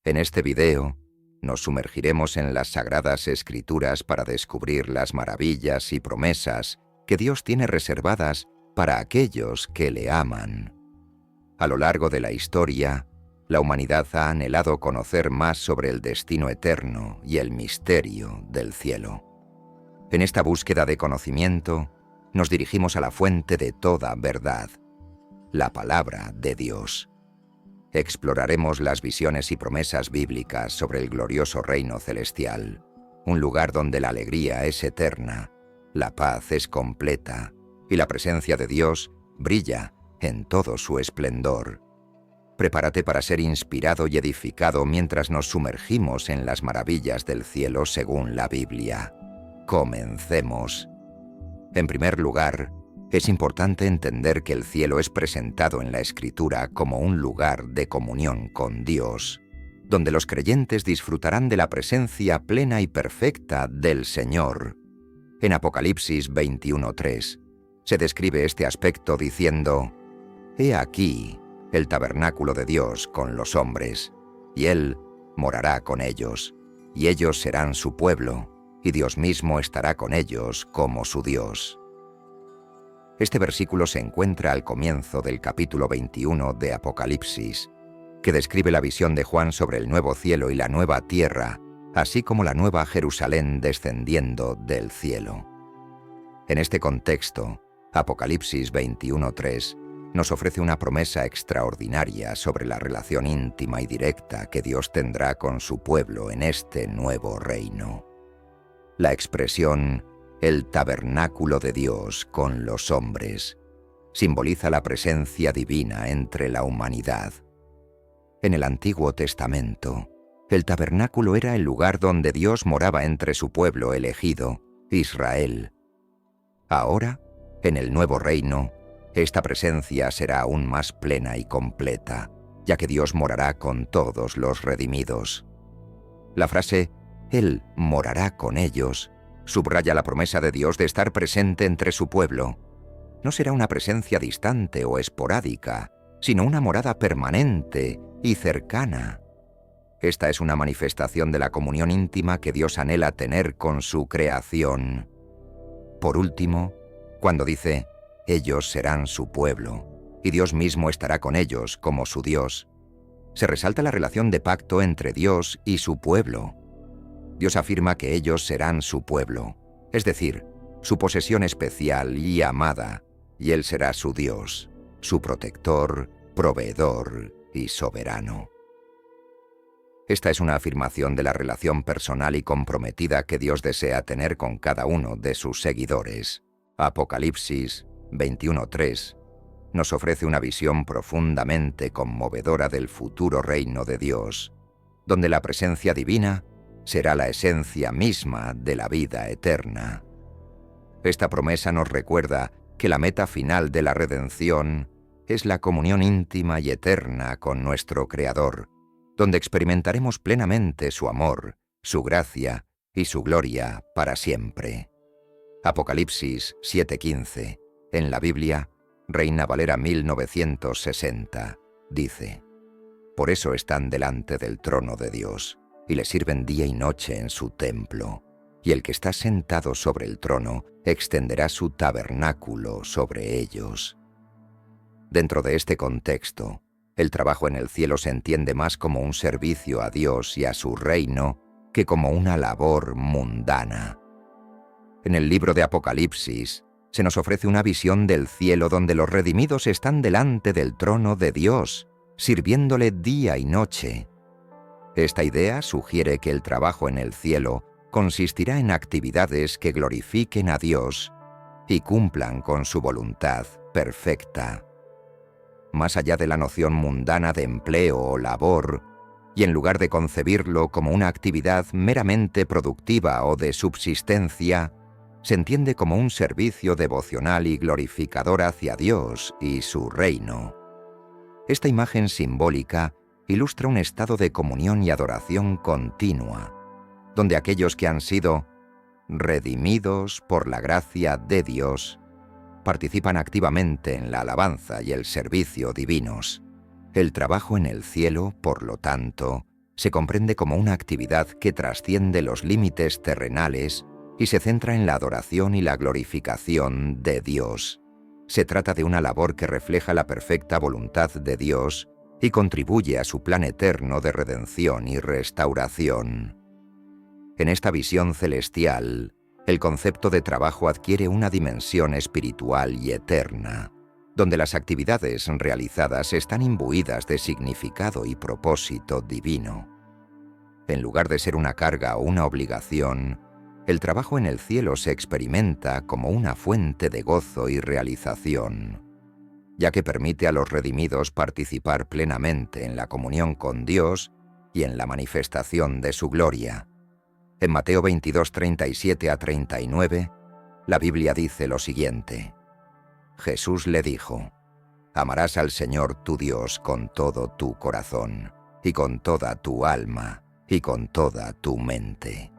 En este video, nos sumergiremos en las Sagradas Escrituras para descubrir las maravillas y promesas que Dios tiene reservadas para aquellos que le aman. A lo largo de la historia, la humanidad ha anhelado conocer más sobre el destino eterno y el misterio del cielo. En esta búsqueda de conocimiento, nos dirigimos a la fuente de toda verdad, la palabra de Dios. Exploraremos las visiones y promesas bíblicas sobre el glorioso reino celestial, un lugar donde la alegría es eterna, la paz es completa y la presencia de Dios brilla en todo su esplendor. Prepárate para ser inspirado y edificado mientras nos sumergimos en las maravillas del cielo según la Biblia. Comencemos. En primer lugar, es importante entender que el cielo es presentado en la Escritura como un lugar de comunión con Dios, donde los creyentes disfrutarán de la presencia plena y perfecta del Señor. En Apocalipsis 21:3 se describe este aspecto diciendo: «He aquí el tabernáculo de Dios con los hombres, y Él morará con ellos, y ellos serán su pueblo, y Dios mismo estará con ellos como su Dios». Este versículo se encuentra al comienzo del capítulo 21 de Apocalipsis, que describe la visión de Juan sobre el nuevo cielo y la nueva tierra, así como la nueva Jerusalén descendiendo del cielo. En este contexto, Apocalipsis 21:3 nos ofrece una promesa extraordinaria sobre la relación íntima y directa que Dios tendrá con su pueblo en este nuevo reino. La expresión «el tabernáculo de Dios con los hombres» simboliza la presencia divina entre la humanidad. En el Antiguo Testamento, el tabernáculo era el lugar donde Dios moraba entre su pueblo elegido, Israel. Ahora, en el nuevo reino, esta presencia será aún más plena y completa, ya que Dios morará con todos los redimidos. La frase «Él morará con ellos» subraya la promesa de Dios de estar presente entre su pueblo. No será una presencia distante o esporádica, sino una morada permanente y cercana. Esta es una manifestación de la comunión íntima que Dios anhela tener con su creación. Por último, cuando dice «ellos serán su pueblo», y Dios mismo estará con ellos como su Dios, se resalta la relación de pacto entre Dios y su pueblo. Dios afirma que ellos serán su pueblo, es decir, su posesión especial y amada, y Él será su Dios, su protector, proveedor y soberano. Esta es una afirmación de la relación personal y comprometida que Dios desea tener con cada uno de sus seguidores. Apocalipsis 21:3 nos ofrece una visión profundamente conmovedora del futuro reino de Dios, donde la presencia divina será la esencia misma de la vida eterna. Esta promesa nos recuerda que la meta final de la redención es la comunión íntima y eterna con nuestro Creador, donde experimentaremos plenamente su amor, su gracia y su gloria para siempre. Apocalipsis 7:15, en la Biblia, Reina Valera 1960, dice: «Por eso están delante del trono de Dios, y le sirven día y noche en su templo, y el que está sentado sobre el trono extenderá su tabernáculo sobre ellos». Dentro de este contexto, el trabajo en el cielo se entiende más como un servicio a Dios y a su reino que como una labor mundana. En el libro de Apocalipsis se nos ofrece una visión del cielo donde los redimidos están delante del trono de Dios, sirviéndole día y noche. Esta idea sugiere que el trabajo en el cielo consistirá en actividades que glorifiquen a Dios y cumplan con su voluntad perfecta. Más allá de la noción mundana de empleo o labor, y en lugar de concebirlo como una actividad meramente productiva o de subsistencia, se entiende como un servicio devocional y glorificador hacia Dios y su reino. Esta imagen simbólica ilustra un estado de comunión y adoración continua, donde aquellos que han sido redimidos por la gracia de Dios participan activamente en la alabanza y el servicio divinos. El trabajo en el cielo, por lo tanto, se comprende como una actividad que trasciende los límites terrenales y se centra en la adoración y la glorificación de Dios. Se trata de una labor que refleja la perfecta voluntad de Dios y contribuye a su plan eterno de redención y restauración. En esta visión celestial, el concepto de trabajo adquiere una dimensión espiritual y eterna, donde las actividades realizadas están imbuidas de significado y propósito divino. En lugar de ser una carga o una obligación, el trabajo en el cielo se experimenta como una fuente de gozo y realización, ya que permite a los redimidos participar plenamente en la comunión con Dios y en la manifestación de su gloria. En Mateo 22, 37 a 39, la Biblia dice lo siguiente: Jesús le dijo: «Amarás al Señor tu Dios con todo tu corazón, y con toda tu alma, y con toda tu mente.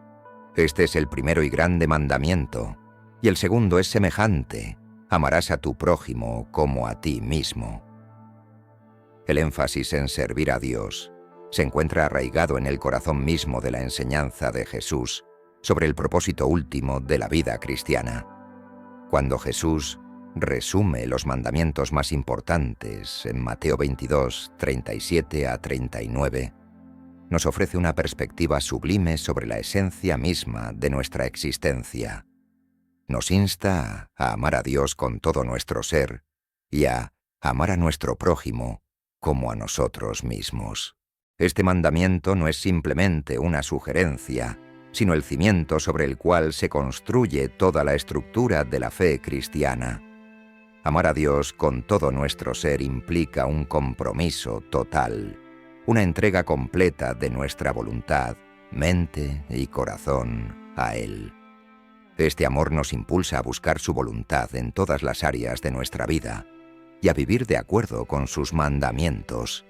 Este es el primero y grande mandamiento, y el segundo es semejante: amarás a tu prójimo como a ti mismo». El énfasis en servir a Dios se encuentra arraigado en el corazón mismo de la enseñanza de Jesús sobre el propósito último de la vida cristiana. Cuando Jesús resume los mandamientos más importantes en Mateo 22, 37 a 39, nos ofrece una perspectiva sublime sobre la esencia misma de nuestra existencia. Nos insta a amar a Dios con todo nuestro ser y a amar a nuestro prójimo como a nosotros mismos. Este mandamiento no es simplemente una sugerencia, sino el cimiento sobre el cual se construye toda la estructura de la fe cristiana. Amar a Dios con todo nuestro ser implica un compromiso total, una entrega completa de nuestra voluntad, mente y corazón a Él. Este amor nos impulsa a buscar su voluntad en todas las áreas de nuestra vida y a vivir de acuerdo con sus mandamientos.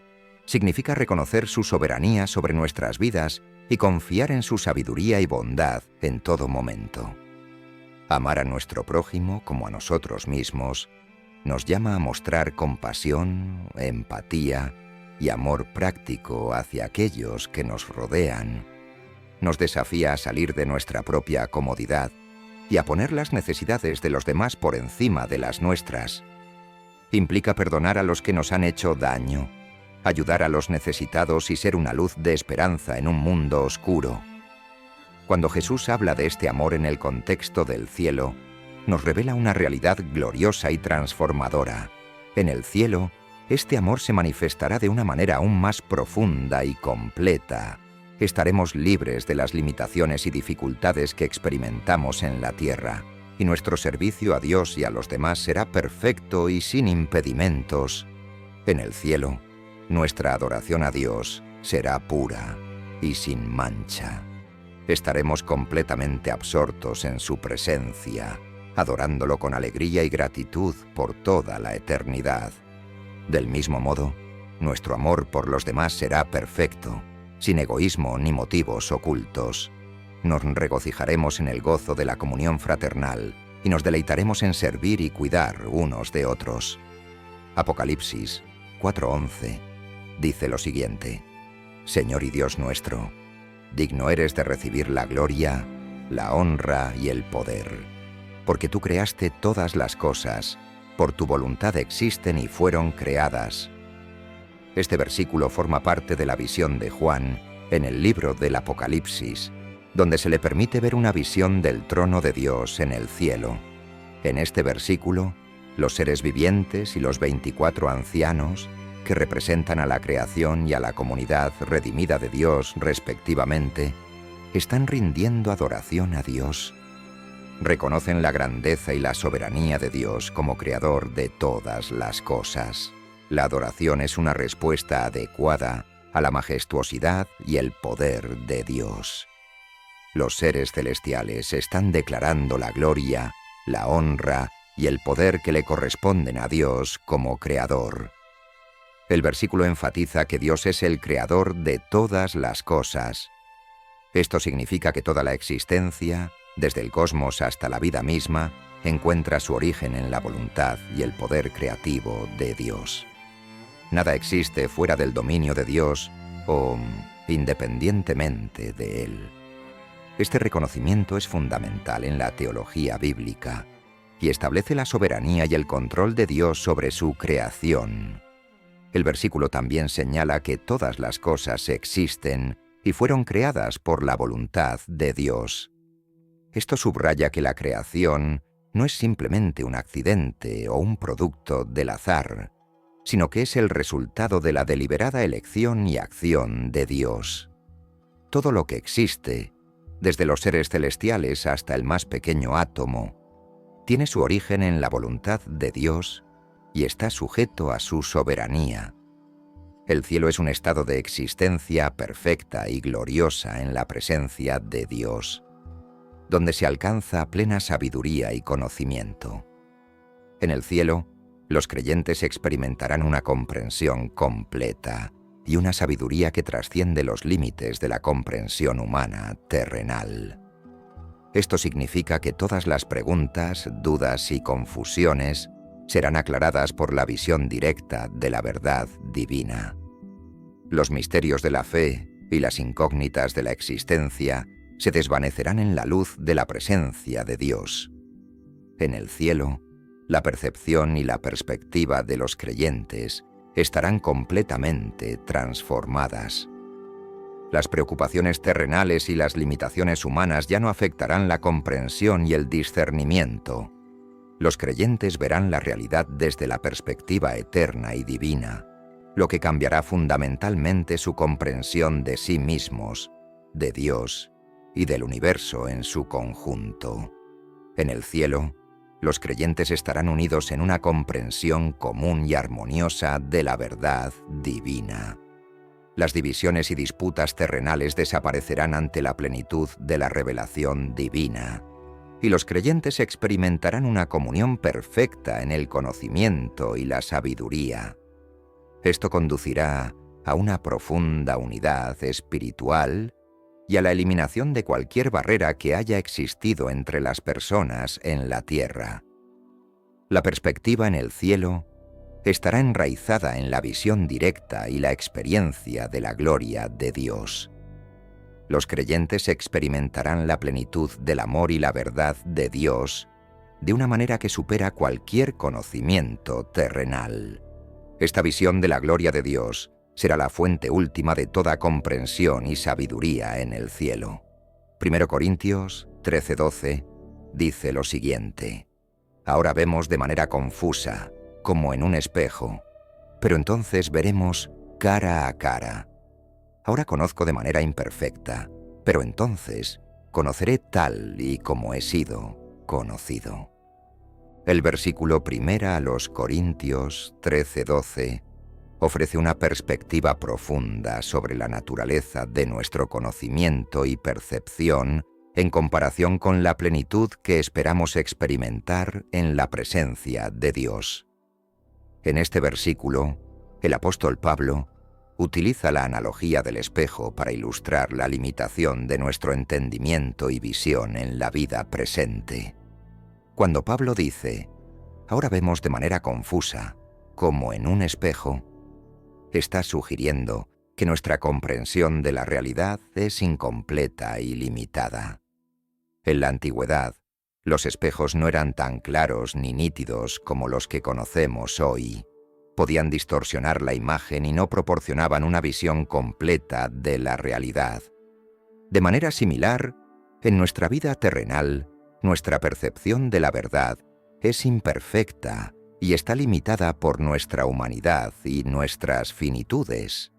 Significa reconocer su soberanía sobre nuestras vidas y confiar en su sabiduría y bondad en todo momento. Amar a nuestro prójimo como a nosotros mismos nos llama a mostrar compasión, empatía y amor práctico hacia aquellos que nos rodean. Nos desafía a salir de nuestra propia comodidad y a poner las necesidades de los demás por encima de las nuestras. Implica perdonar a los que nos han hecho daño, ayudar a los necesitados y ser una luz de esperanza en un mundo oscuro. Cuando Jesús habla de este amor en el contexto del cielo, nos revela una realidad gloriosa y transformadora. En el cielo, este amor se manifestará de una manera aún más profunda y completa. Estaremos libres de las limitaciones y dificultades que experimentamos en la tierra, y nuestro servicio a Dios y a los demás será perfecto y sin impedimentos. En el cielo, nuestra adoración a Dios será pura y sin mancha. Estaremos completamente absortos en su presencia, adorándolo con alegría y gratitud por toda la eternidad. Del mismo modo, nuestro amor por los demás será perfecto, sin egoísmo ni motivos ocultos. Nos regocijaremos en el gozo de la comunión fraternal y nos deleitaremos en servir y cuidar unos de otros. Apocalipsis 4:11 dice lo siguiente: Señor y Dios nuestro, digno eres de recibir la gloria, la honra y el poder, porque tú creaste todas las cosas, por tu voluntad existen y fueron creadas. Este versículo forma parte de la visión de Juan en el libro del Apocalipsis, donde se le permite ver una visión del trono de Dios en el cielo. En este versículo, los seres vivientes y los 24 ancianos, que representan a la creación y a la comunidad redimida de Dios respectivamente, están rindiendo adoración a Dios. Reconocen la grandeza y la soberanía de Dios como creador de todas las cosas. La adoración es una respuesta adecuada a la majestuosidad y el poder de Dios. Los seres celestiales están declarando la gloria, la honra y el poder que le corresponden a Dios como creador. El versículo enfatiza que Dios es el creador de todas las cosas. Esto significa que toda la existencia, desde el cosmos hasta la vida misma, encuentra su origen en la voluntad y el poder creativo de Dios. Nada existe fuera del dominio de Dios o independientemente de Él. Este reconocimiento es fundamental en la teología bíblica y establece la soberanía y el control de Dios sobre su creación. El versículo también señala que todas las cosas existen y fueron creadas por la voluntad de Dios. Esto subraya que la creación no es simplemente un accidente o un producto del azar, sino que es el resultado de la deliberada elección y acción de Dios. Todo lo que existe, desde los seres celestiales hasta el más pequeño átomo, tiene su origen en la voluntad de Dios y está sujeto a su soberanía. El cielo es un estado de existencia perfecta y gloriosa en la presencia de Dios, donde se alcanza plena sabiduría y conocimiento. En el cielo, los creyentes experimentarán una comprensión completa y una sabiduría que trasciende los límites de la comprensión humana terrenal. Esto significa que todas las preguntas, dudas y confusiones serán aclaradas por la visión directa de la verdad divina. Los misterios de la fe y las incógnitas de la existencia se desvanecerán en la luz de la presencia de Dios. En el cielo, la percepción y la perspectiva de los creyentes estarán completamente transformadas. Las preocupaciones terrenales y las limitaciones humanas ya no afectarán la comprensión y el discernimiento. Los creyentes verán la realidad desde la perspectiva eterna y divina, lo que cambiará fundamentalmente su comprensión de sí mismos, de Dios y del universo en su conjunto. En el cielo, los creyentes estarán unidos en una comprensión común y armoniosa de la verdad divina. Las divisiones y disputas terrenales desaparecerán ante la plenitud de la revelación divina, y los creyentes experimentarán una comunión perfecta en el conocimiento y la sabiduría. Esto conducirá a una profunda unidad espiritual y a la eliminación de cualquier barrera que haya existido entre las personas en la tierra. La perspectiva en el cielo estará enraizada en la visión directa y la experiencia de la gloria de Dios. Los creyentes experimentarán la plenitud del amor y la verdad de Dios de una manera que supera cualquier conocimiento terrenal. Esta visión de la gloria de Dios será la fuente última de toda comprensión y sabiduría en el cielo. 1 Corintios 13:12 dice lo siguiente: Ahora vemos de manera confusa, como en un espejo, pero entonces veremos cara a cara. Ahora conozco de manera imperfecta, pero entonces conoceré tal y como he sido conocido. El versículo 1 a los Corintios 13:12 ofrece una perspectiva profunda sobre la naturaleza de nuestro conocimiento y percepción en comparación con la plenitud que esperamos experimentar en la presencia de Dios. En este versículo, el apóstol Pablo utiliza la analogía del espejo para ilustrar la limitación de nuestro entendimiento y visión en la vida presente. Cuando Pablo dice, ahora vemos de manera confusa, como en un espejo, está sugiriendo que nuestra comprensión de la realidad es incompleta y limitada. En la antigüedad, los espejos no eran tan claros ni nítidos como los que conocemos hoy. Podían distorsionar la imagen y no proporcionaban una visión completa de la realidad. De manera similar, en nuestra vida terrenal, nuestra percepción de la verdad es imperfecta y está limitada por nuestra humanidad y nuestras finitudes.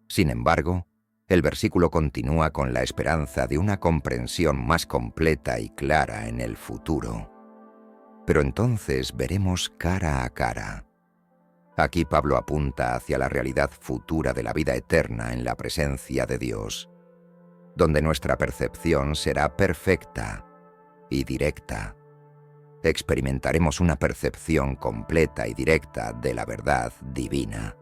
Sin embargo, el versículo continúa con la esperanza de una comprensión más completa y clara en el futuro. Pero entonces veremos cara a cara. Aquí Pablo apunta hacia la realidad futura de la vida eterna en la presencia de Dios, donde nuestra percepción será perfecta y directa. Experimentaremos una percepción completa y directa de la verdad divina.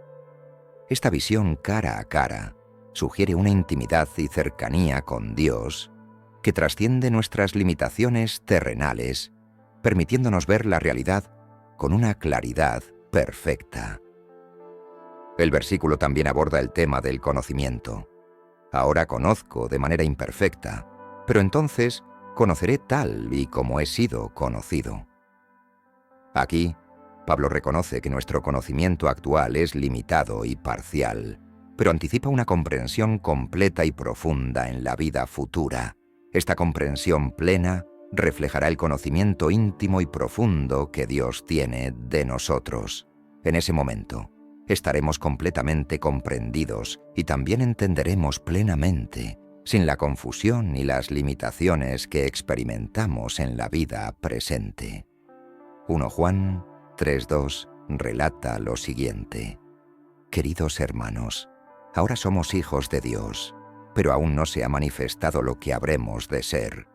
Esta visión cara a cara sugiere una intimidad y cercanía con Dios que trasciende nuestras limitaciones terrenales, permitiéndonos ver la realidad con una claridad perfecta. El versículo también aborda el tema del conocimiento. Ahora conozco de manera imperfecta, pero entonces conoceré tal y como he sido conocido. Aquí, Pablo reconoce que nuestro conocimiento actual es limitado y parcial, pero anticipa una comprensión completa y profunda en la vida futura. Esta comprensión plena reflejará el conocimiento íntimo y profundo que Dios tiene de nosotros. En ese momento, estaremos completamente comprendidos y también entenderemos plenamente, sin la confusión y las limitaciones que experimentamos en la vida presente. 1 Juan 3:2 relata lo siguiente: Queridos hermanos, ahora somos hijos de Dios, pero aún no se ha manifestado lo que habremos de ser.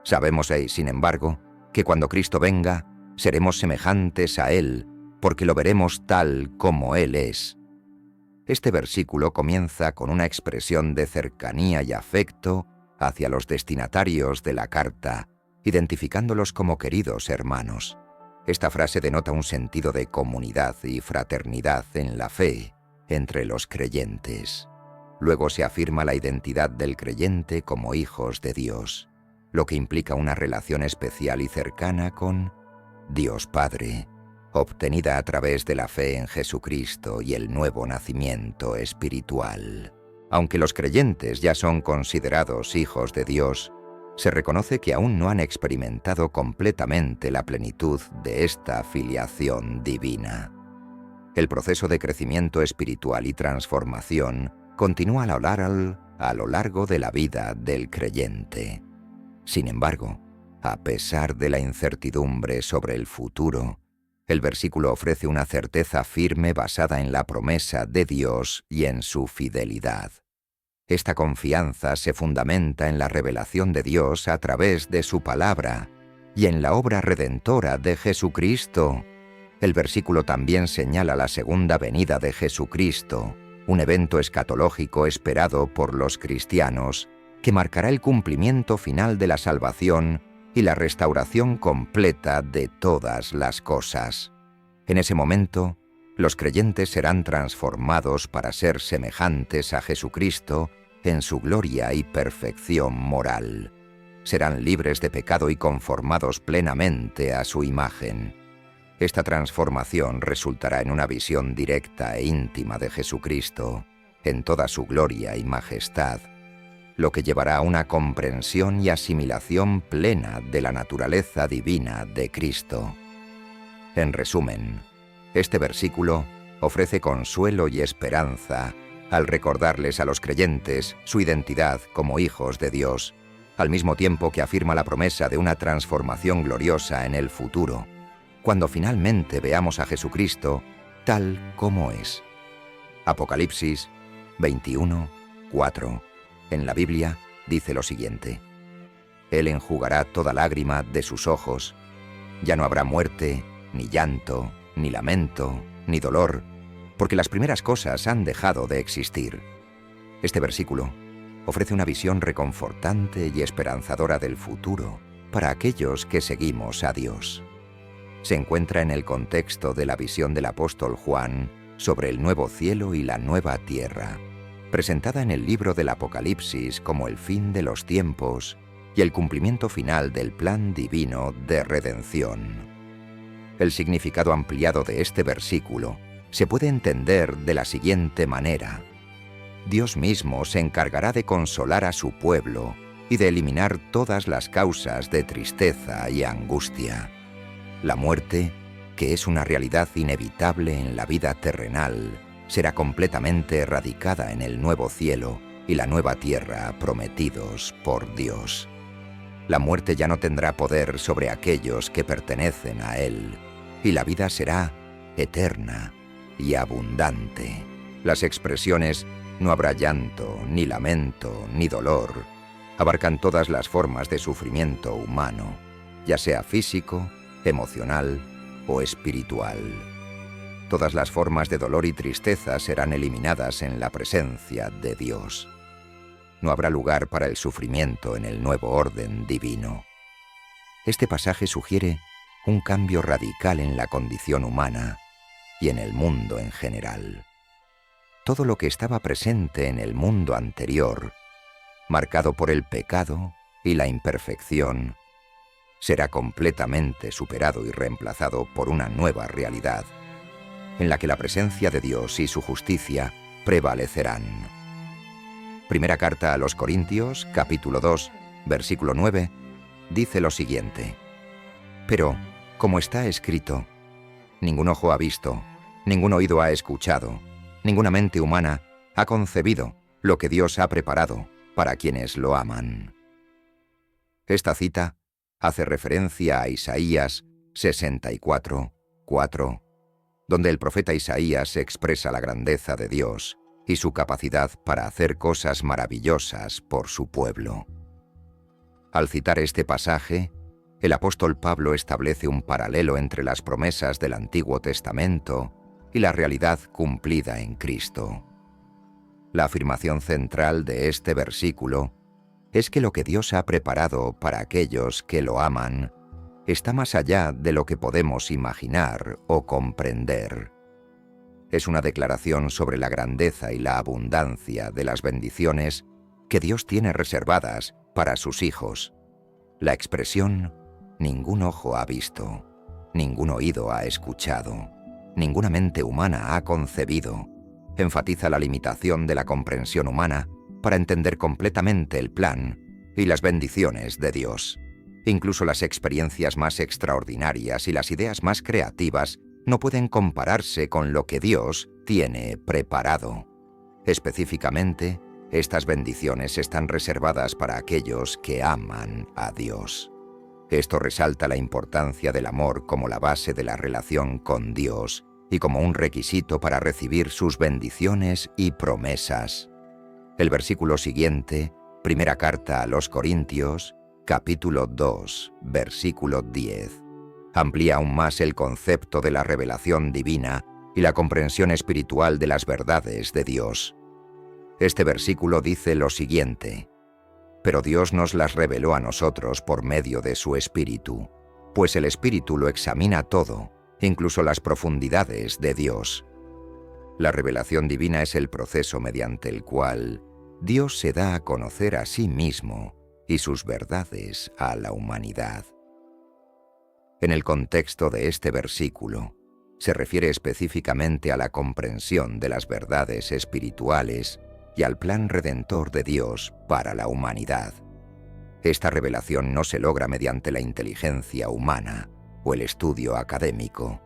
Sabemos, sin embargo, que cuando Cristo venga, seremos semejantes a Él, porque lo veremos tal como Él es. Este versículo comienza con una expresión de cercanía y afecto hacia los destinatarios de la carta, identificándolos como queridos hermanos. Esta frase denota un sentido de comunidad y fraternidad en la fe entre los creyentes. Luego se afirma la identidad del creyente como hijos de Dios, lo que implica una relación especial y cercana con Dios Padre, obtenida a través de la fe en Jesucristo y el nuevo nacimiento espiritual. Aunque los creyentes ya son considerados hijos de Dios, se reconoce que aún no han experimentado completamente la plenitud de esta filiación divina. El proceso de crecimiento espiritual y transformación continúa a lo largo de la vida del creyente. Sin embargo, a pesar de la incertidumbre sobre el futuro, el versículo ofrece una certeza firme basada en la promesa de Dios y en su fidelidad. Esta confianza se fundamenta en la revelación de Dios a través de su palabra y en la obra redentora de Jesucristo. El versículo también señala la segunda venida de Jesucristo, un evento escatológico esperado por los cristianos que marcará el cumplimiento final de la salvación y la restauración completa de todas las cosas. En ese momento, los creyentes serán transformados para ser semejantes a Jesucristo en su gloria y perfección moral. Serán libres de pecado y conformados plenamente a su imagen. Esta transformación resultará en una visión directa e íntima de Jesucristo, en toda su gloria y majestad, lo que llevará a una comprensión y asimilación plena de la naturaleza divina de Cristo. En resumen, este versículo ofrece consuelo y esperanza al recordarles a los creyentes su identidad como hijos de Dios, al mismo tiempo que afirma la promesa de una transformación gloriosa en el futuro, cuando finalmente veamos a Jesucristo tal como es. Apocalipsis 21:4. En la Biblia dice lo siguiente: Él enjugará toda lágrima de sus ojos. Ya no habrá muerte, ni llanto, ni lamento, ni dolor, porque las primeras cosas han dejado de existir. Este versículo ofrece una visión reconfortante y esperanzadora del futuro para aquellos que seguimos a Dios. Se encuentra en el contexto de la visión del apóstol Juan sobre el nuevo cielo y la nueva tierra, presentada en el libro del Apocalipsis como el fin de los tiempos y el cumplimiento final del plan divino de redención. El significado ampliado de este versículo se puede entender de la siguiente manera: Dios mismo se encargará de consolar a su pueblo y de eliminar todas las causas de tristeza y angustia. La muerte, que es una realidad inevitable en la vida terrenal, será completamente erradicada en el nuevo cielo y la nueva tierra prometidos por Dios. La muerte ya no tendrá poder sobre aquellos que pertenecen a Él, y la vida será eterna y abundante. Las expresiones "no habrá llanto, ni lamento, ni dolor" abarcan todas las formas de sufrimiento humano, ya sea físico, emocional o espiritual. Todas las formas de dolor y tristeza serán eliminadas en la presencia de Dios. No habrá lugar para el sufrimiento en el nuevo orden divino. Este pasaje sugiere un cambio radical en la condición humana y en el mundo en general. todo lo que estaba presente en el mundo anterior, marcado por el pecado y la imperfección, será completamente superado y reemplazado por una nueva realidad, en la que la presencia de Dios y su justicia prevalecerán. Primera carta a los Corintios, capítulo 2, versículo 9, dice lo siguiente: Pero, como está escrito, ningún ojo ha visto, ningún oído ha escuchado, ninguna mente humana ha concebido lo que Dios ha preparado para quienes lo aman. Esta cita hace referencia a Isaías 64, 4, donde el profeta Isaías expresa la grandeza de Dios y su capacidad para hacer cosas maravillosas por su pueblo. Al citar este pasaje, el apóstol Pablo establece un paralelo entre las promesas del Antiguo Testamento y la realidad cumplida en Cristo. La afirmación central de este versículo es que lo que Dios ha preparado para aquellos que lo aman está más allá de lo que podemos imaginar o comprender. Es una declaración sobre la grandeza y la abundancia de las bendiciones que Dios tiene reservadas para sus hijos. La expresión "ningún ojo ha visto, ningún oído ha escuchado, ninguna mente humana ha concebido" enfatiza la limitación de la comprensión humana para entender completamente el plan y las bendiciones de Dios. Incluso las experiencias más extraordinarias y las ideas más creativas no pueden compararse con lo que Dios tiene preparado. Específicamente, estas bendiciones están reservadas para aquellos que aman a Dios. Esto resalta la importancia del amor como la base de la relación con Dios y como un requisito para recibir sus bendiciones y promesas. El versículo siguiente, primera carta a los Corintios, capítulo 2, versículo 10, amplía aún más el concepto de la revelación divina y la comprensión espiritual de las verdades de Dios. Este versículo dice lo siguiente: Pero Dios nos las reveló a nosotros por medio de su Espíritu, pues el Espíritu lo examina todo, incluso las profundidades de Dios. La revelación divina es el proceso mediante el cual Dios se da a conocer a sí mismo y sus verdades a la humanidad. En el contexto de este versículo, se refiere específicamente a la comprensión de las verdades espirituales y al plan redentor de Dios para la humanidad. Esta revelación no se logra mediante la inteligencia humana o el estudio académico,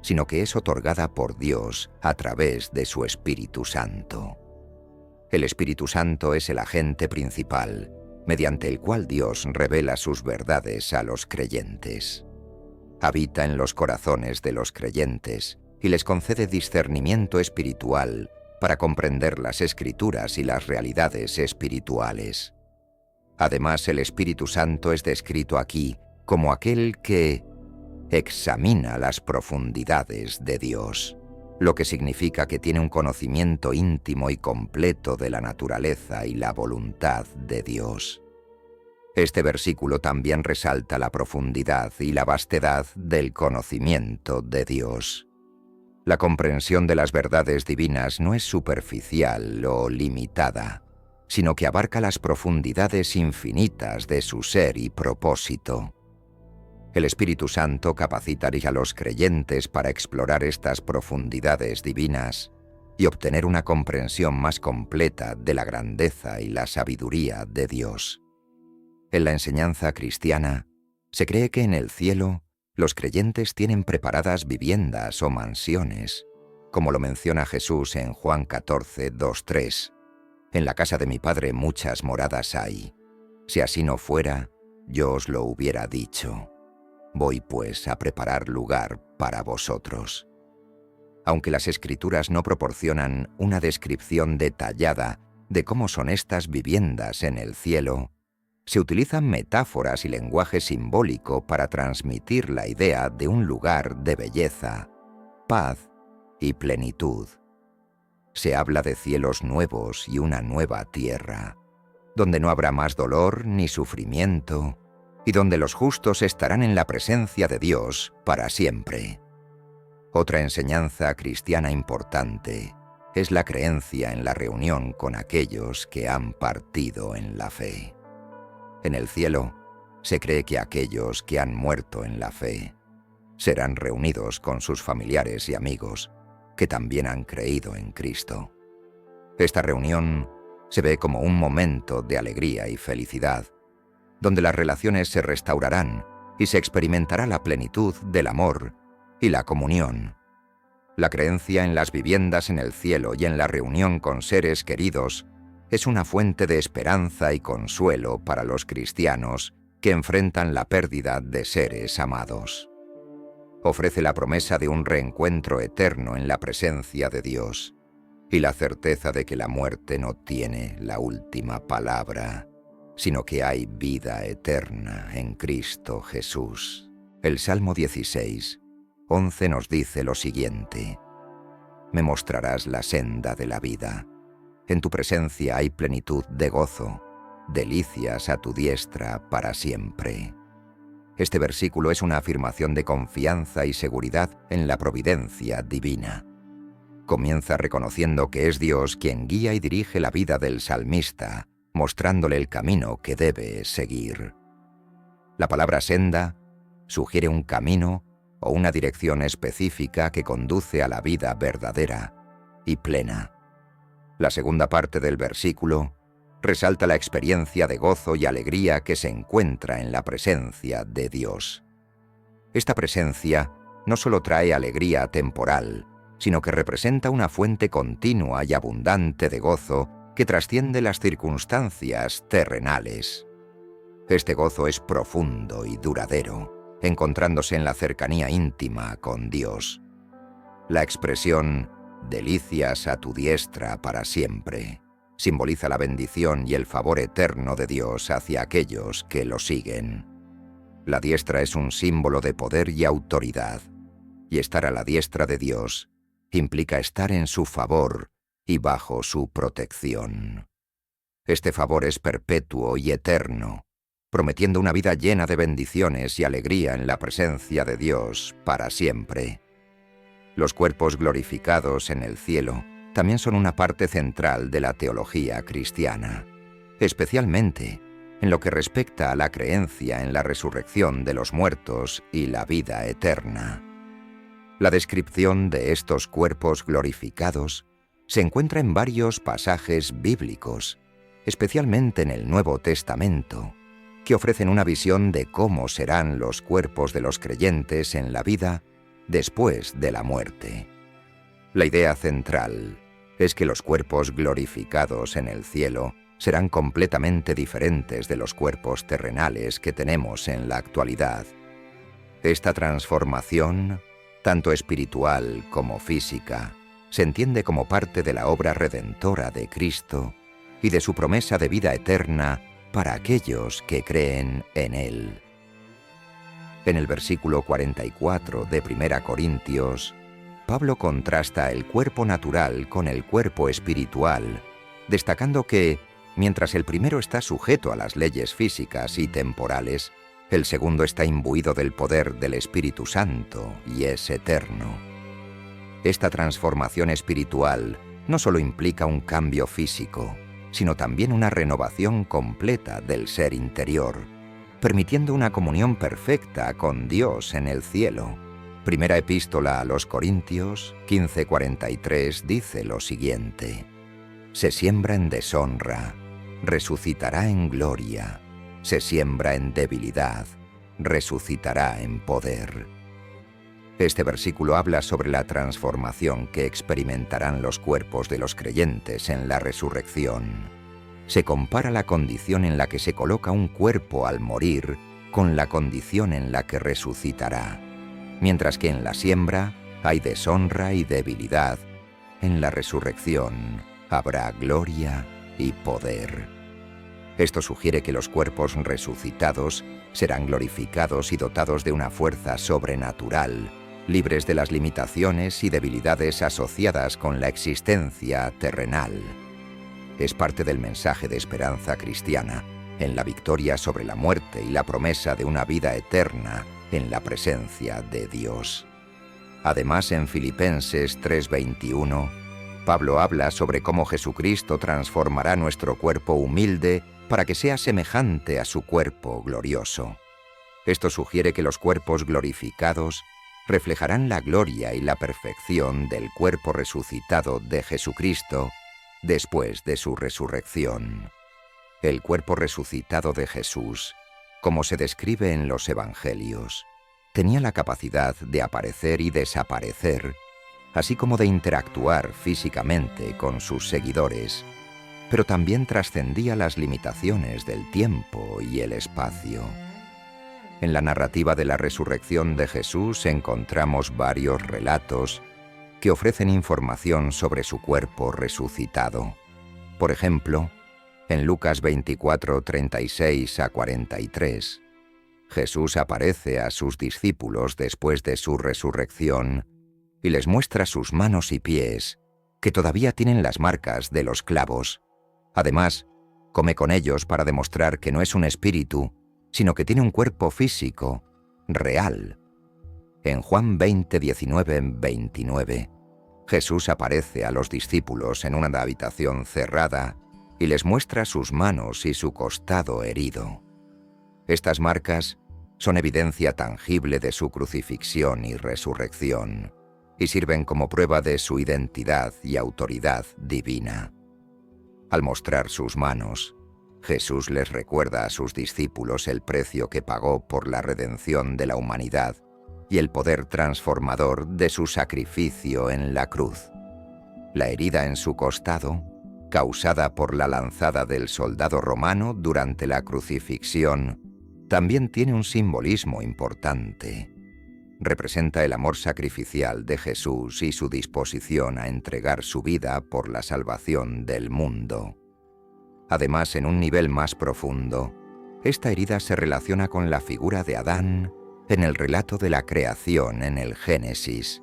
sino que es otorgada por Dios a través de su Espíritu Santo. El Espíritu Santo es el agente principal, mediante el cual Dios revela sus verdades a los creyentes. Habita en los corazones de los creyentes y les concede discernimiento espiritual para comprender las Escrituras y las realidades espirituales. Además, el Espíritu Santo es descrito aquí como aquel que examina las profundidades de Dios, lo que significa que tiene un conocimiento íntimo y completo de la naturaleza y la voluntad de Dios. Este versículo también resalta la profundidad y la vastedad del conocimiento de Dios. La comprensión de las verdades divinas no es superficial o limitada, sino que abarca las profundidades infinitas de su ser y propósito. El Espíritu Santo capacitaría a los creyentes para explorar estas profundidades divinas y obtener una comprensión más completa de la grandeza y la sabiduría de Dios. En la enseñanza cristiana, se cree que en el cielo los creyentes tienen preparadas viviendas o mansiones, como lo menciona Jesús en Juan 14, 2, 3. En la casa de mi Padre muchas moradas hay. Si así no fuera, yo os lo hubiera dicho. Voy pues a preparar lugar para vosotros. Aunque las Escrituras no proporcionan una descripción detallada de cómo son estas viviendas en el cielo, se utilizan metáforas y lenguaje simbólico para transmitir la idea de un lugar de belleza, paz y plenitud. Se habla de cielos nuevos y una nueva tierra, donde no habrá más dolor ni sufrimiento, y donde los justos estarán en la presencia de Dios para siempre. Otra enseñanza cristiana importante es la creencia en la reunión con aquellos que han partido en la fe. En el cielo, se cree que aquellos que han muerto en la fe serán reunidos con sus familiares y amigos que también han creído en Cristo. Esta reunión se ve como un momento de alegría y felicidad, donde las relaciones se restaurarán y se experimentará la plenitud del amor y la comunión. La creencia en las viviendas en el cielo y en la reunión con seres queridos es una fuente de esperanza y consuelo para los cristianos que enfrentan la pérdida de seres amados. Ofrece la promesa de un reencuentro eterno en la presencia de Dios y la certeza de que la muerte no tiene la última palabra, sino que hay vida eterna en Cristo Jesús. El Salmo 16, 11 nos dice lo siguiente: Me mostrarás la senda de la vida. En tu presencia hay plenitud de gozo, delicias a tu diestra para siempre. Este versículo es una afirmación de confianza y seguridad en la providencia divina. Comienza reconociendo que es Dios quien guía y dirige la vida del salmista, mostrándole el camino que debe seguir. La palabra senda sugiere un camino o una dirección específica que conduce a la vida verdadera y plena. La segunda parte del versículo resalta la experiencia de gozo y alegría que se encuentra en la presencia de Dios. Esta presencia no solo trae alegría temporal, sino que representa una fuente continua y abundante de gozo que trasciende las circunstancias terrenales. Este gozo es profundo y duradero, encontrándose en la cercanía íntima con Dios. La expresión «delicias a tu diestra para siempre» simboliza la bendición y el favor eterno de Dios hacia aquellos que lo siguen. La diestra es un símbolo de poder y autoridad, y estar a la diestra de Dios implica estar en su favor y bajo su protección. Este favor es perpetuo y eterno, prometiendo una vida llena de bendiciones y alegría en la presencia de Dios para siempre. Los cuerpos glorificados en el cielo también son una parte central de la teología cristiana, especialmente en lo que respecta a la creencia en la resurrección de los muertos y la vida eterna. La descripción de estos cuerpos glorificados se encuentra en varios pasajes bíblicos, especialmente en el Nuevo Testamento, que ofrecen una visión de cómo serán los cuerpos de los creyentes en la vida después de la muerte. La idea central es que los cuerpos glorificados en el cielo serán completamente diferentes de los cuerpos terrenales que tenemos en la actualidad. Esta transformación, tanto espiritual como física, se entiende como parte de la obra redentora de Cristo y de su promesa de vida eterna para aquellos que creen en Él. En el versículo 44 de 1 Corintios, Pablo contrasta el cuerpo natural con el cuerpo espiritual, destacando que, mientras el primero está sujeto a las leyes físicas y temporales, el segundo está imbuido del poder del Espíritu Santo y es eterno. Esta transformación espiritual no solo implica un cambio físico, sino también una renovación completa del ser interior, permitiendo una comunión perfecta con Dios en el cielo. Primera Epístola a los Corintios 15:43 dice lo siguiente: Se siembra en deshonra, resucitará en gloria; se siembra en debilidad, resucitará en poder. Este versículo habla sobre la transformación que experimentarán los cuerpos de los creyentes en la resurrección. Se compara la condición en la que se coloca un cuerpo al morir con la condición en la que resucitará. Mientras que en la siembra hay deshonra y debilidad, en la resurrección habrá gloria y poder. Esto sugiere que los cuerpos resucitados serán glorificados y dotados de una fuerza sobrenatural, libres de las limitaciones y debilidades asociadas con la existencia terrenal. Es parte del mensaje de esperanza cristiana, en la victoria sobre la muerte y la promesa de una vida eterna en la presencia de Dios. Además, en Filipenses 3:21, Pablo habla sobre cómo Jesucristo transformará nuestro cuerpo humilde para que sea semejante a su cuerpo glorioso. Esto sugiere que los cuerpos glorificados reflejarán la gloria y la perfección del cuerpo resucitado de Jesucristo después de su resurrección. El cuerpo resucitado de Jesús, como se describe en los Evangelios, tenía la capacidad de aparecer y desaparecer, así como de interactuar físicamente con sus seguidores, pero también trascendía las limitaciones del tiempo y el espacio. En la narrativa de la resurrección de Jesús encontramos varios relatos que ofrecen información sobre su cuerpo resucitado. Por ejemplo, en Lucas 24, 36 a 43, Jesús aparece a sus discípulos después de su resurrección y les muestra sus manos y pies, que todavía tienen las marcas de los clavos. Además, come con ellos para demostrar que no es un espíritu, sino que tiene un cuerpo físico, real. En Juan 20, 19, 29, Jesús aparece a los discípulos en una habitación cerrada y les muestra sus manos y su costado herido. Estas marcas son evidencia tangible de su crucifixión y resurrección, y sirven como prueba de su identidad y autoridad divina. Al mostrar sus manos, Jesús les recuerda a sus discípulos el precio que pagó por la redención de la humanidad y el poder transformador de su sacrificio en la cruz. La herida en su costado, causada por la lanzada del soldado romano durante la crucifixión, también tiene un simbolismo importante. Representa el amor sacrificial de Jesús y su disposición a entregar su vida por la salvación del mundo. Además, en un nivel más profundo, esta herida se relaciona con la figura de Adán en el relato de la creación en el Génesis,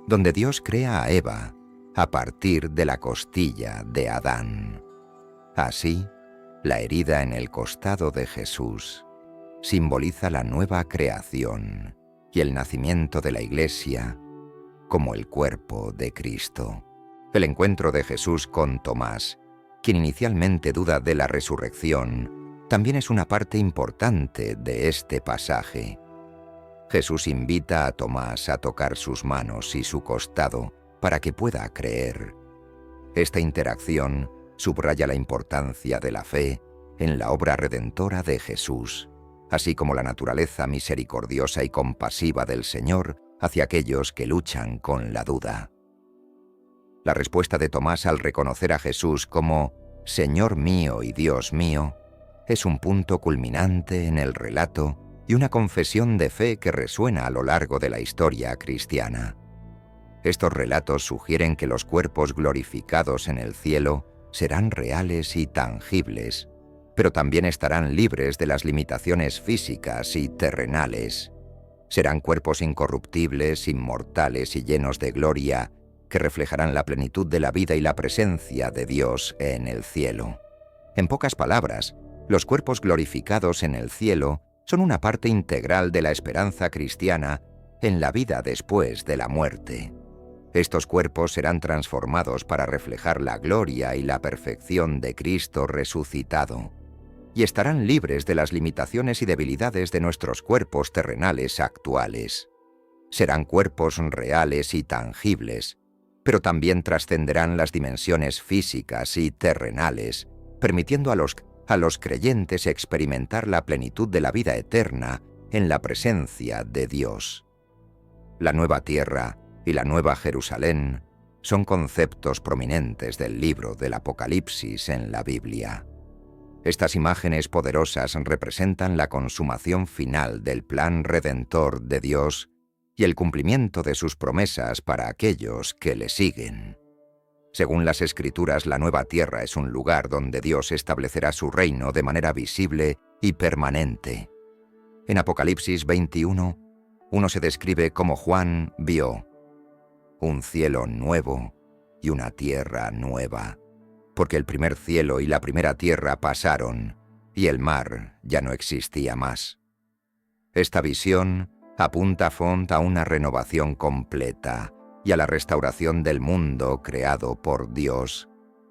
donde Dios crea a Eva a partir de la costilla de Adán. Así, la herida en el costado de Jesús simboliza la nueva creación y el nacimiento de la Iglesia como el cuerpo de Cristo. El encuentro de Jesús con Tomás, quien inicialmente duda de la resurrección, también es una parte importante de este pasaje. Jesús invita a Tomás a tocar sus manos y su costado para que pueda creer. Esta interacción subraya la importancia de la fe en la obra redentora de Jesús, así como la naturaleza misericordiosa y compasiva del Señor hacia aquellos que luchan con la duda. La respuesta de Tomás al reconocer a Jesús como Señor mío y Dios mío es un punto culminante en el relato y una confesión de fe que resuena a lo largo de la historia cristiana. Estos relatos sugieren que los cuerpos glorificados en el cielo serán reales y tangibles, pero también estarán libres de las limitaciones físicas y terrenales. Serán cuerpos incorruptibles, inmortales y llenos de gloria, que reflejarán la plenitud de la vida y la presencia de Dios en el cielo. En pocas palabras, los cuerpos glorificados en el cielo son una parte integral de la esperanza cristiana en la vida después de la muerte. Estos cuerpos serán transformados para reflejar la gloria y la perfección de Cristo resucitado, y estarán libres de las limitaciones y debilidades de nuestros cuerpos terrenales actuales. Serán cuerpos reales y tangibles, pero también trascenderán las dimensiones físicas y terrenales, permitiendo a los creyentes experimentar la plenitud de la vida eterna en la presencia de Dios. La nueva tierra y la nueva Jerusalén son conceptos prominentes del libro del Apocalipsis en la Biblia. Estas imágenes poderosas representan la consumación final del plan redentor de Dios y el cumplimiento de sus promesas para aquellos que le siguen. Según las Escrituras, la nueva tierra es un lugar donde Dios establecerá su reino de manera visible y permanente. En Apocalipsis 21, uno se describe como Juan vio un cielo nuevo y una tierra nueva, porque el primer cielo y la primera tierra pasaron, y el mar ya no existía más. Esta visión apunta a una renovación completa, y a la restauración del mundo creado por Dios,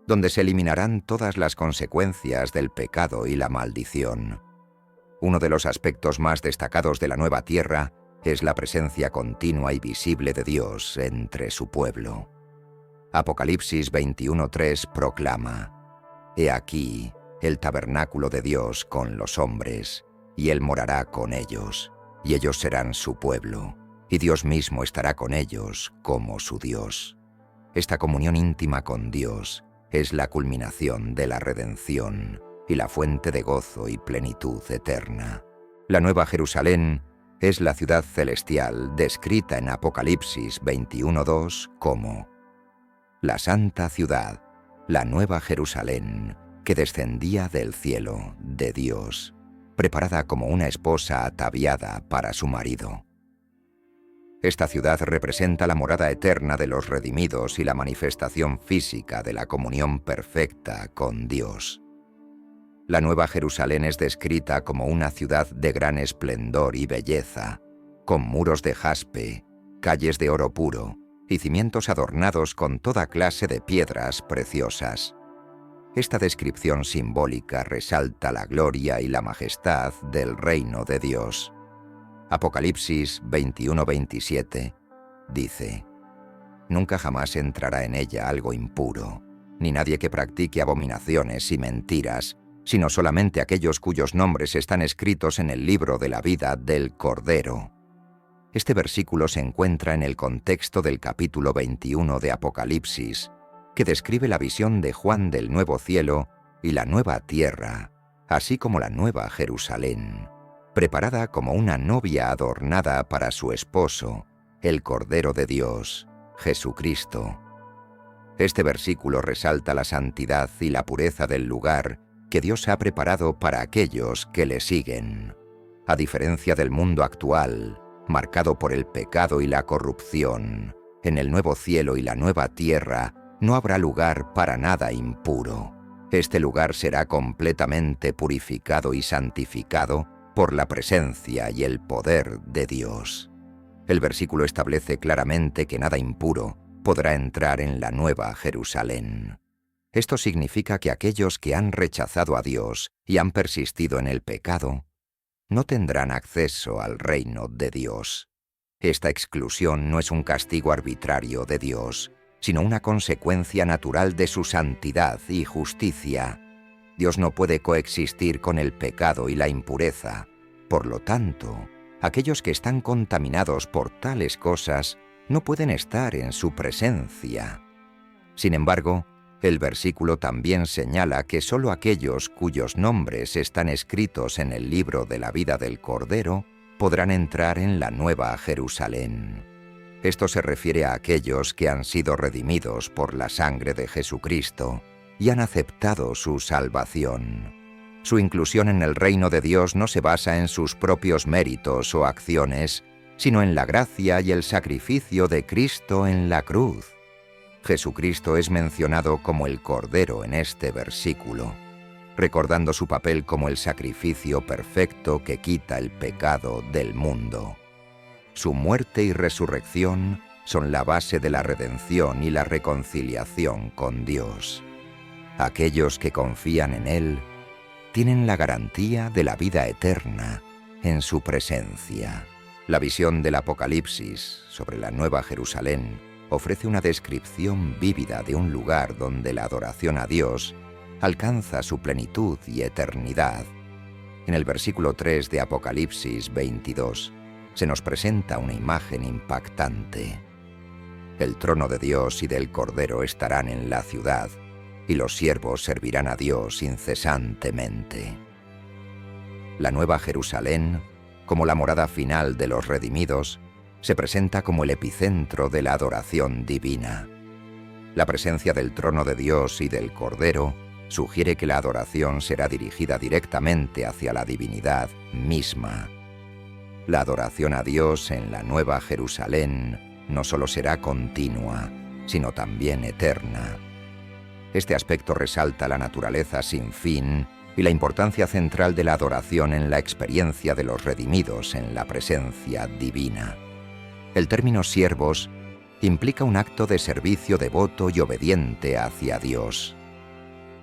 donde se eliminarán todas las consecuencias del pecado y la maldición. Uno de los aspectos más destacados de la nueva tierra es la presencia continua y visible de Dios entre su pueblo. Apocalipsis 21:3 proclama: «He aquí el tabernáculo de Dios con los hombres, y Él morará con ellos, y ellos serán su pueblo, y Dios mismo estará con ellos como su Dios». Esta comunión íntima con Dios es la culminación de la redención y la fuente de gozo y plenitud eterna. La Nueva Jerusalén es la ciudad celestial descrita en Apocalipsis 21:2 como la santa ciudad, la Nueva Jerusalén, que descendía del cielo de Dios, preparada como una esposa ataviada para su marido. Esta ciudad representa la morada eterna de los redimidos y la manifestación física de la comunión perfecta con Dios. La Nueva Jerusalén es descrita como una ciudad de gran esplendor y belleza, con muros de jaspe, calles de oro puro y cimientos adornados con toda clase de piedras preciosas. Esta descripción simbólica resalta la gloria y la majestad del reino de Dios. Apocalipsis 21:27 dice: «Nunca jamás entrará en ella algo impuro, ni nadie que practique abominaciones y mentiras, sino solamente aquellos cuyos nombres están escritos en el libro de la vida del Cordero». Este versículo se encuentra en el contexto del capítulo 21 de Apocalipsis, que describe la visión de Juan del nuevo cielo y la nueva tierra, así como la nueva Jerusalén, preparada como una novia adornada para su esposo, el Cordero de Dios, Jesucristo. Este versículo resalta la santidad y la pureza del lugar que Dios ha preparado para aquellos que le siguen. A diferencia del mundo actual, marcado por el pecado y la corrupción, en el nuevo cielo y la nueva tierra no habrá lugar para nada impuro. Este lugar será completamente purificado y santificado por la presencia y el poder de Dios. El versículo establece claramente que nada impuro podrá entrar en la Nueva Jerusalén. Esto significa que aquellos que han rechazado a Dios y han persistido en el pecado no tendrán acceso al reino de Dios. Esta exclusión no es un castigo arbitrario de Dios, sino una consecuencia natural de su santidad y justicia. Dios no puede coexistir con el pecado y la impureza. Por lo tanto, aquellos que están contaminados por tales cosas no pueden estar en su presencia. Sin embargo, el versículo también señala que solo aquellos cuyos nombres están escritos en el libro de la vida del Cordero podrán entrar en la Nueva Jerusalén. Esto se refiere a aquellos que han sido redimidos por la sangre de Jesucristo y han aceptado su salvación. Su inclusión en el reino de Dios no se basa en sus propios méritos o acciones, sino en la gracia y el sacrificio de Cristo en la cruz. Jesucristo es mencionado como el Cordero en este versículo, recordando su papel como el sacrificio perfecto que quita el pecado del mundo. Su muerte y resurrección son la base de la redención y la reconciliación con Dios. Aquellos que confían en Él tienen la garantía de la vida eterna en su presencia. La visión del Apocalipsis sobre la Nueva Jerusalén ofrece una descripción vívida de un lugar donde la adoración a Dios alcanza su plenitud y eternidad. En el versículo 3 de Apocalipsis 22 se nos presenta una imagen impactante. El trono de Dios y del Cordero estarán en la ciudad, y los siervos servirán a Dios incesantemente. La Nueva Jerusalén, como la morada final de los redimidos, se presenta como el epicentro de la adoración divina. La presencia del trono de Dios y del Cordero sugiere que la adoración será dirigida directamente hacia la divinidad misma. La adoración a Dios en la Nueva Jerusalén no solo será continua, sino también eterna. Este aspecto resalta la naturaleza sin fin y la importancia central de la adoración en la experiencia de los redimidos en la presencia divina. El término siervos implica un acto de servicio devoto y obediente hacia Dios.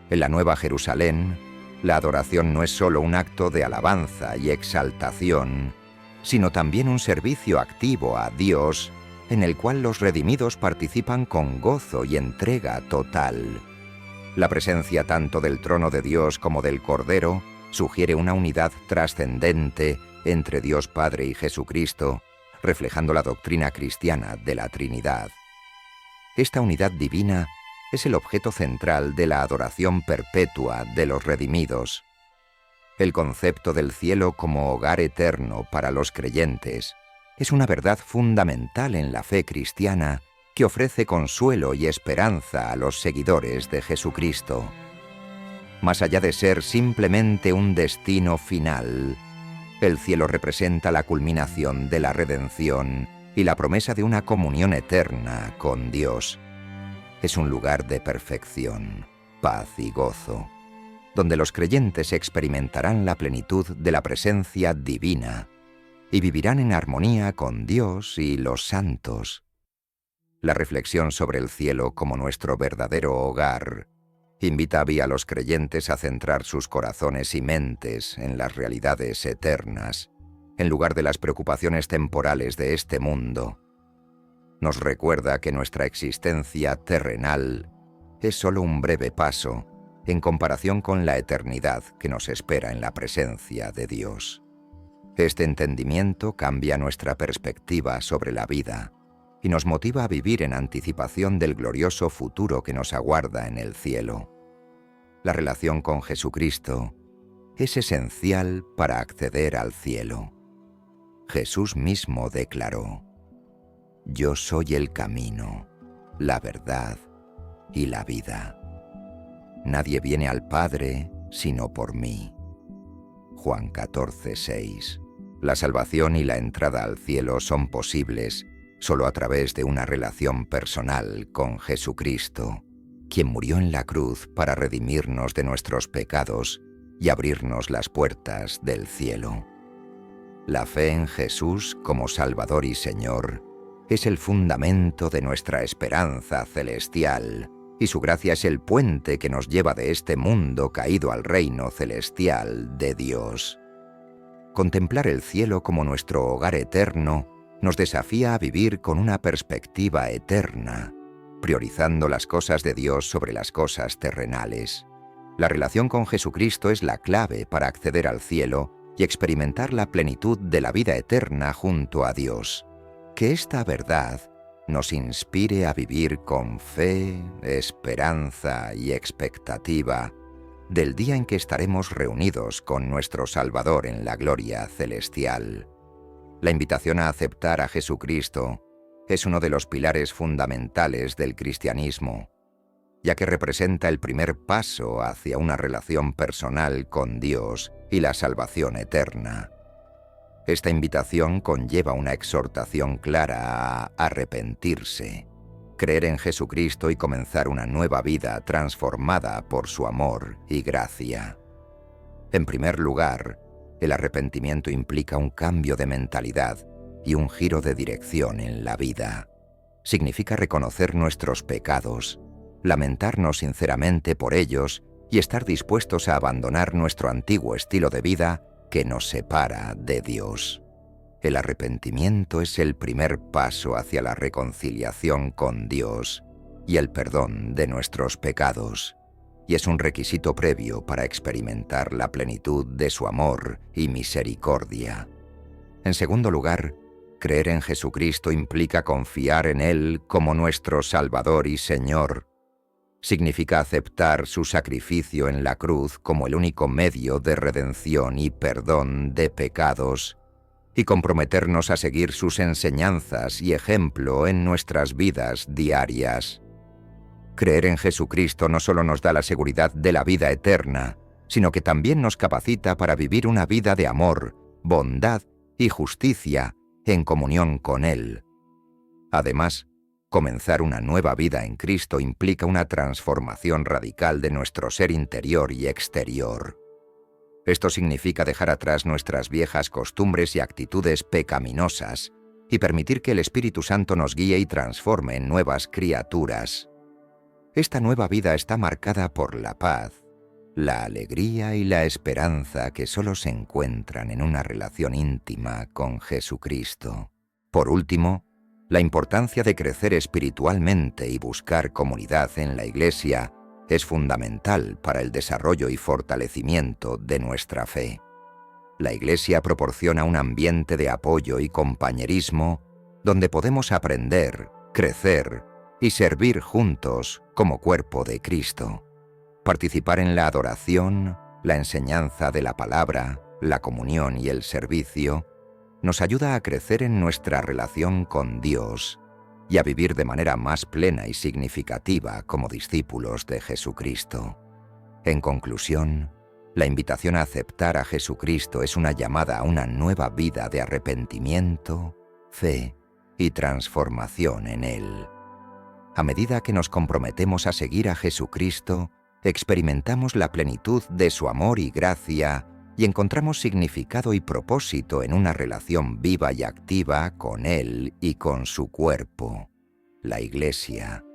En la Nueva Jerusalén, la adoración no es solo un acto de alabanza y exaltación, sino también un servicio activo a Dios, en el cual los redimidos participan con gozo y entrega total. La presencia tanto del trono de Dios como del Cordero sugiere una unidad trascendente entre Dios Padre y Jesucristo, reflejando la doctrina cristiana de la Trinidad. Esta unidad divina es el objeto central de la adoración perpetua de los redimidos. El concepto del cielo como hogar eterno para los creyentes es una verdad fundamental en la fe cristiana que ofrece consuelo y esperanza a los seguidores de Jesucristo. Más allá de ser simplemente un destino final, el cielo representa la culminación de la redención y la promesa de una comunión eterna con Dios. Es un lugar de perfección, paz y gozo, donde los creyentes experimentarán la plenitud de la presencia divina y vivirán en armonía con Dios y los santos. La reflexión sobre el cielo como nuestro verdadero hogar invita a los creyentes a centrar sus corazones y mentes en las realidades eternas, en lugar de las preocupaciones temporales de este mundo. Nos recuerda que nuestra existencia terrenal es solo un breve paso en comparación con la eternidad que nos espera en la presencia de Dios. Este entendimiento cambia nuestra perspectiva sobre la vida y nos motiva a vivir en anticipación del glorioso futuro que nos aguarda en el cielo. La relación con Jesucristo es esencial para acceder al cielo. Jesús mismo declaró: «Yo soy el camino, la verdad y la vida. Nadie viene al Padre sino por mí». Juan 14:6. La salvación y la entrada al cielo son posibles solo a través de una relación personal con Jesucristo, quien murió en la cruz para redimirnos de nuestros pecados y abrirnos las puertas del cielo. La fe en Jesús como Salvador y Señor es el fundamento de nuestra esperanza celestial, y su gracia es el puente que nos lleva de este mundo caído al reino celestial de Dios. Contemplar el cielo como nuestro hogar eterno nos desafía a vivir con una perspectiva eterna, priorizando las cosas de Dios sobre las cosas terrenales. La relación con Jesucristo es la clave para acceder al cielo y experimentar la plenitud de la vida eterna junto a Dios. Que esta verdad nos inspire a vivir con fe, esperanza y expectativa del día en que estaremos reunidos con nuestro Salvador en la gloria celestial. La invitación a aceptar a Jesucristo es uno de los pilares fundamentales del cristianismo, ya que representa el primer paso hacia una relación personal con Dios y la salvación eterna. Esta invitación conlleva una exhortación clara a arrepentirse, creer en Jesucristo y comenzar una nueva vida transformada por su amor y gracia. En primer lugar, el arrepentimiento implica un cambio de mentalidad y un giro de dirección en la vida. Significa reconocer nuestros pecados, lamentarnos sinceramente por ellos y estar dispuestos a abandonar nuestro antiguo estilo de vida que nos separa de Dios. El arrepentimiento es el primer paso hacia la reconciliación con Dios y el perdón de nuestros pecados, y es un requisito previo para experimentar la plenitud de su amor y misericordia. En segundo lugar, creer en Jesucristo implica confiar en Él como nuestro Salvador y Señor. Significa aceptar su sacrificio en la cruz como el único medio de redención y perdón de pecados, y comprometernos a seguir sus enseñanzas y ejemplo en nuestras vidas diarias. Creer en Jesucristo no solo nos da la seguridad de la vida eterna, sino que también nos capacita para vivir una vida de amor, bondad y justicia en comunión con Él. Además, comenzar una nueva vida en Cristo implica una transformación radical de nuestro ser interior y exterior. Esto significa dejar atrás nuestras viejas costumbres y actitudes pecaminosas y permitir que el Espíritu Santo nos guíe y transforme en nuevas criaturas. Esta nueva vida está marcada por la paz, la alegría y la esperanza que solo se encuentran en una relación íntima con Jesucristo. Por último, la importancia de crecer espiritualmente y buscar comunidad en la Iglesia es fundamental para el desarrollo y fortalecimiento de nuestra fe. La Iglesia proporciona un ambiente de apoyo y compañerismo donde podemos aprender, crecer y servir juntos como cuerpo de Cristo. Participar en la adoración, la enseñanza de la palabra, la comunión y el servicio nos ayuda a crecer en nuestra relación con Dios y a vivir de manera más plena y significativa como discípulos de Jesucristo. En conclusión, la invitación a aceptar a Jesucristo es una llamada a una nueva vida de arrepentimiento, fe y transformación en Él. A medida que nos comprometemos a seguir a Jesucristo, experimentamos la plenitud de su amor y gracia y encontramos significado y propósito en una relación viva y activa con Él y con su cuerpo, la Iglesia.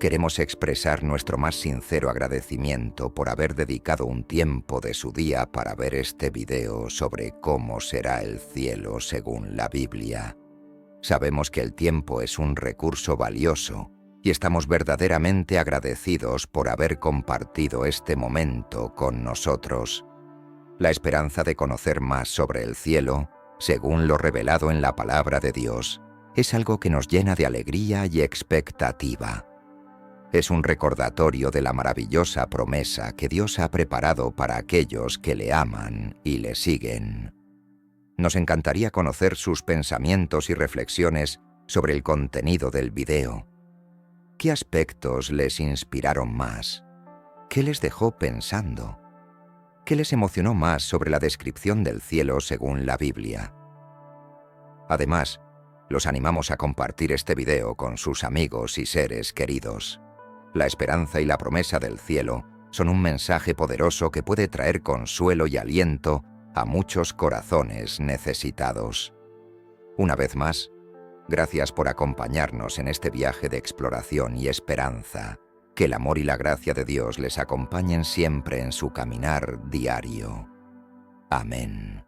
Queremos expresar nuestro más sincero agradecimiento por haber dedicado un tiempo de su día para ver este video sobre cómo será el cielo según la Biblia. Sabemos que el tiempo es un recurso valioso y estamos verdaderamente agradecidos por haber compartido este momento con nosotros. La esperanza de conocer más sobre el cielo, según lo revelado en la palabra de Dios, es algo que nos llena de alegría y expectativa. Es un recordatorio de la maravillosa promesa que Dios ha preparado para aquellos que le aman y le siguen. Nos encantaría conocer sus pensamientos y reflexiones sobre el contenido del video. ¿Qué aspectos les inspiraron más? ¿Qué les dejó pensando? ¿Qué les emocionó más sobre la descripción del cielo según la Biblia? Además, los animamos a compartir este video con sus amigos y seres queridos. La esperanza y la promesa del cielo son un mensaje poderoso que puede traer consuelo y aliento a muchos corazones necesitados. Una vez más, gracias por acompañarnos en este viaje de exploración y esperanza. Que el amor y la gracia de Dios les acompañen siempre en su caminar diario. Amén.